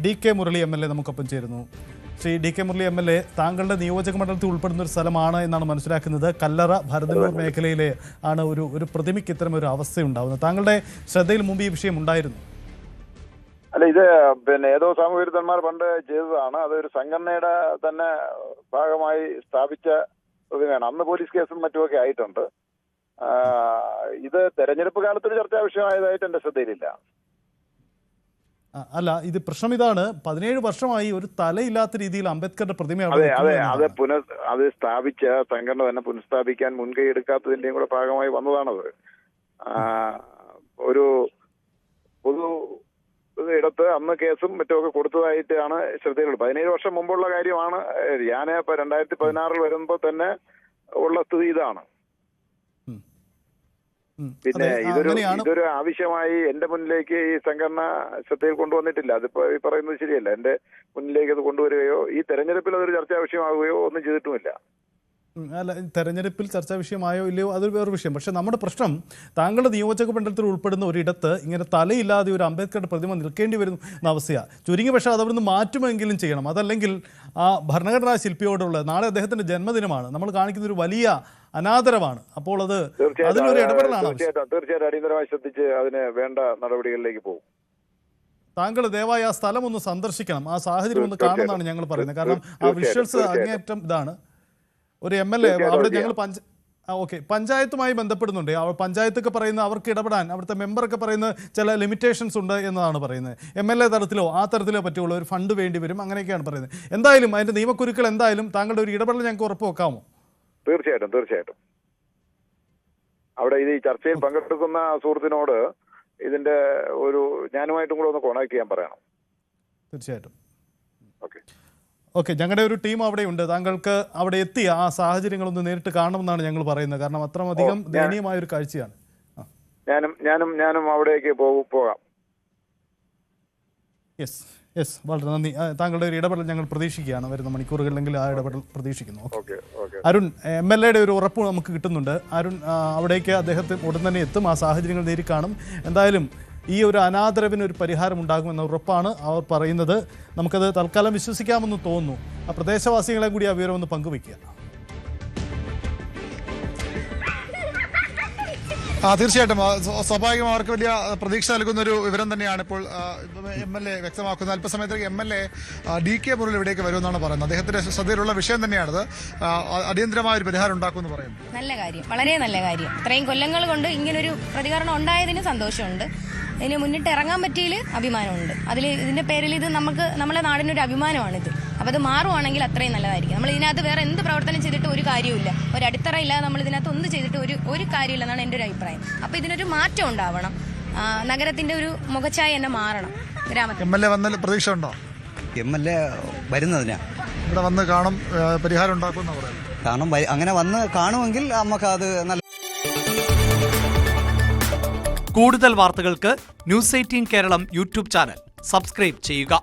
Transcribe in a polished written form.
DK Murali MLA നമുക്കൊപ്പം ചേരുന്നു. Shri DK Murali MLA, താങ്കളുടെ നിയോജക മണ്ഡലത്തിൽ ഉൾപ്പെടുന്ന ഒരു സ്ഥലമാണ് എന്നാണ് മനസ്സിലാക്കുന്നത്. കല്ലറ ഭരതന്നൂർ മേഖലയിലെ ആണ് ഒരു പ്രതിമയ്ക്ക് ഇത്തരം ഒരു അവസ്ഥയുണ്ടാവുന്നത്. താങ്കളുടെ ശ്രദ്ധയിൽ മുമ്പ് ഈ വിഷയം ഉണ്ടായിരുന്നു? അല്ല, ഇത് ഏതോ സാമൂഹ്യവിരുദ്ധന്മാർ പണ്ട് ചെയ്തതാണ്. അതൊരു സംഘടനയുടെ തന്നെ ഭാഗമായി സ്ഥാപിച്ച പ്രതിമയാണ്. അന്ന് പോലീസ് കേസും മറ്റുമൊക്കെ ആയിട്ടുണ്ട്. ഇത് തെരഞ്ഞെടുപ്പ് കാലത്തൊരു ചർച്ചാ വിഷയമായതായിട്ട് എന്റെ ശ്രദ്ധയിലില്ല. അല്ല, ഇത് പ്രശ്നം ഇതാണ്, 17 വർഷമായി ഒരു തലയില്ലാത്ത രീതിയിൽ അംബേദ്കറുടെ പ്രതിമയാണ്. അത് സ്ഥാപിച്ച സംഘടന തന്നെ പുനഃസ്ഥാപിക്കാൻ മുൻകൈ എടുക്കാത്തതിന്റെയും കൂടെ ഭാഗമായി വന്നതാണത്. ഒരു പൊതു ഇടത്ത് അന്ന് കേസും മറ്റുമൊക്കെ കൊടുത്തതായിട്ടാണ് ശ്രദ്ധയിലുള്ളത്. 17 വർഷം മുമ്പുള്ള കാര്യമാണ്. ഞാൻ 2016 വരുമ്പോൾ തന്നെ ഉള്ള സ്ഥിതി ഇതാണ്. പിന്നെ ഇതൊരു ആവശ്യമായി എന്റെ മുന്നിലേക്ക് ഈ സംഘടന ശ്രദ്ധയിൽ കൊണ്ടുവന്നിട്ടില്ല. അതിപ്പോ ഈ പറയുന്നത് ശരിയല്ല. എന്റെ മുന്നിലേക്ക് അത് കൊണ്ടുവരികയോ ഈ തെരഞ്ഞെടുപ്പിൽ അതൊരു ചർച്ചാ വിഷയമാവുകയോ ഒന്നും ചെയ്തിട്ടുമില്ല. അല്ല, തെരഞ്ഞെടുപ്പിൽ ചർച്ചാ വിഷയമായോ ഇല്ലയോ അതൊരു വേറൊരു വിഷയം. പക്ഷെ നമ്മുടെ പ്രശ്നം, താങ്കളുടെ നിയോജക മണ്ഡലത്തിൽ ഉൾപ്പെടുന്ന ഒരിടത്ത് ഇങ്ങനെ തലയില്ലാതെ ഒരു അംബേദ്കറുടെ പ്രതിമ നിൽക്കേണ്ടി വരുന്ന അവസ്ഥയാണ്. ചുരുങ്ങിയ പക്ഷേ അത് അവിടുന്ന് മാറ്റുമെങ്കിലും ചെയ്യണം. അതല്ലെങ്കിൽ ആ ഭരണഘടനാ ശില്പിയോടുള്ള, നാളെ അദ്ദേഹത്തിന്റെ ജന്മദിനമാണ്, നമ്മൾ കാണിക്കുന്ന ഒരു വലിയ അനാദരവാണ്. അപ്പോൾ അത് അതിനൊരു ഇടപെടലാണ്. തീർച്ചയായിട്ടും അടിയന്തരമായി ശ്രദ്ധിച്ച് അതിന് വേണ്ട നടപടികളിലേക്ക് പോകും. താങ്കൾ ദയവായി ആ സ്ഥലം ഒന്ന് സന്ദർശിക്കണം, ആ സാഹചര്യം ഒന്ന് കാണുന്നതാണ് ഞങ്ങൾ പറയുന്നത്. കാരണം ആ വിഷ്വൽസ് അങ്ങേയറ്റം ഇതാണ്. ഒരു MLA അവിടെ ഞങ്ങൾ പഞ്ചായത്തുമായി ബന്ധപ്പെടുന്നുണ്ട്. പഞ്ചായത്തൊക്കെ പറയുന്നത് അവർക്ക് ഇടപെടാൻ, അവിടുത്തെ മെമ്പറൊക്കെ പറയുന്നത് ചില ലിമിറ്റേഷൻസ് ഉണ്ട് എന്നതാണ് പറയുന്നത്. MLA തലത്തിലോ ആ തരത്തിലോ പറ്റുള്ളൂ, ഒരു ഫണ്ട് വേണ്ടി വരും, അങ്ങനെയൊക്കെയാണ് പറയുന്നത്. എന്തായാലും അതിൻ്റെ നിയമക്കുരുക്കൾ എന്തായാലും താങ്കളുടെ ഒരു ഇടപെടൽ ഞങ്ങൾക്ക് ഉറപ്പ് വെക്കാമോ? തീർച്ചയായിട്ടും അവിടെ ഇത് ഈ ചർച്ചയിൽ പങ്കെടുക്കുന്ന സുഹൃത്തിനോട് ഇതിന്റെ ഞാനുമായിട്ടും കൂടെ ഒന്ന് കോൺടാക്ട് ചെയ്യാൻ പറയണം. തീർച്ചയായിട്ടും. ഓക്കെ, ഞങ്ങളുടെ ഒരു ടീം അവിടെ ഉണ്ട്. താങ്കൾക്ക് അവിടെ എത്തി ആ സാഹചര്യങ്ങളൊന്ന് നേരിട്ട് കാണണമെന്നാണ് ഞങ്ങൾ പറയുന്നത്. കാരണം അത്രയധികം ദയനീയമായ ഒരു കാഴ്ചയാണ്. ഞാനും അവിടേക്ക് പോകാം. യെസ്, വളരെ നന്ദി. താങ്കളുടെ ഒരു ഇടപെടൽ ഞങ്ങൾ പ്രതീക്ഷിക്കുകയാണ്. വരുന്ന മണിക്കൂറുകളിലെങ്കിൽ ആ ഇടപെടൽ പ്രതീക്ഷിക്കുന്നു. അരുൺ, MLAയുടെ ഒരു ഉറപ്പ് നമുക്ക് കിട്ടുന്നുണ്ട്. അരുൺ അവിടേക്ക് അദ്ദേഹത്തെ ഉടൻ തന്നെ എത്തും, ആ സാഹചര്യങ്ങൾ നേരി കാണും. എന്തായാലും ഈ ഒരു അനാദരവിന് ഒരു പരിഹാരം ഉണ്ടാകുമെന്ന ഉറപ്പാണ് അവർ പറയുന്നത്. നമുക്കത് തൽക്കാലം വിശ്വസിക്കാമെന്ന് തോന്നുന്നു. ആ പ്രദേശവാസികളെ കൂടി ആ വിവരം ഒന്ന് പങ്കുവയ്ക്കുക. തീർച്ചയായിട്ടും സ്വാഭാവികം അവർക്ക് വലിയ പ്രതീക്ഷ നൽകുന്ന ഒരു വിവരം തന്നെയാണ് ഇപ്പോൾ MLA വ്യക്തമാക്കുന്നത്. അല്പസമയത്തേക്ക് MLA DK മുരളി ഇവിടേക്ക് വരുമെന്നാണ് പറയുന്നത്. അദ്ദേഹത്തിന്റെ ശ്രദ്ധയിലുള്ള വിഷയം തന്നെയാണത്. അടിയന്തരമായ ഒരു പരിഹാരം ഉണ്ടാക്കുമെന്ന് പറയുന്നു. നല്ല കാര്യം, വളരെ നല്ല കാര്യം. ഇത്രയും കൊല്ലങ്ങൾ കൊണ്ട് ഇങ്ങനൊരു പ്രതികരണം ഉണ്ടായതിന് സന്തോഷമുണ്ട്. ഇതിന് മുന്നിട്ട് ഇറങ്ങാൻ പറ്റിയതിൽ അഭിമാനമുണ്ട്. ഇതിന്റെ പേരിൽ ഇത് നമ്മളെ നാടിനൊരു അഭിമാനമാണിത്. അപ്പോൾ അത് മാറുവാണെങ്കിൽ അത്രയും നല്ലതായിരിക്കും. നമ്മൾ ഇതിനകത്ത് വേറെ എന്ത് പ്രവർത്തനം ചെയ്തിട്ട് ഒരു കാര്യമില്ല, ഒരു അടിത്തറ ഇല്ലാതെ നമ്മൾ ഇതിനകത്ത് ഒന്നും ചെയ്തിട്ട് ഒരു കാര്യമില്ലെന്നാണ് എൻ്റെ ഒരു അഭിപ്രായം. അപ്പോൾ ഇതിനൊരു മാറ്റം ഉണ്ടാവണം. നഗരത്തിന്റെ ഒരു മുഖച്ഛായ തന്നെ മാറണം. ഗ്രാമത്തിൽ MLA വന്ന പ്രതീക്ഷ ഉണ്ടോ? MLA വരുന്നതിനാ ഇവിടെ വന്ന് കാണും, പരിഹാരം ഉണ്ടാക്കുമെന്ന് പറയുന്നത്. കാരണം അങ്ങനെ വന്ന് കാണുമെങ്കിൽ നമുക്ക് അത് നല്ല. കൂടുതൽ വാർത്തകൾക്ക് News 18 Keralam YouTube channel subscribe ചെയ്യുക.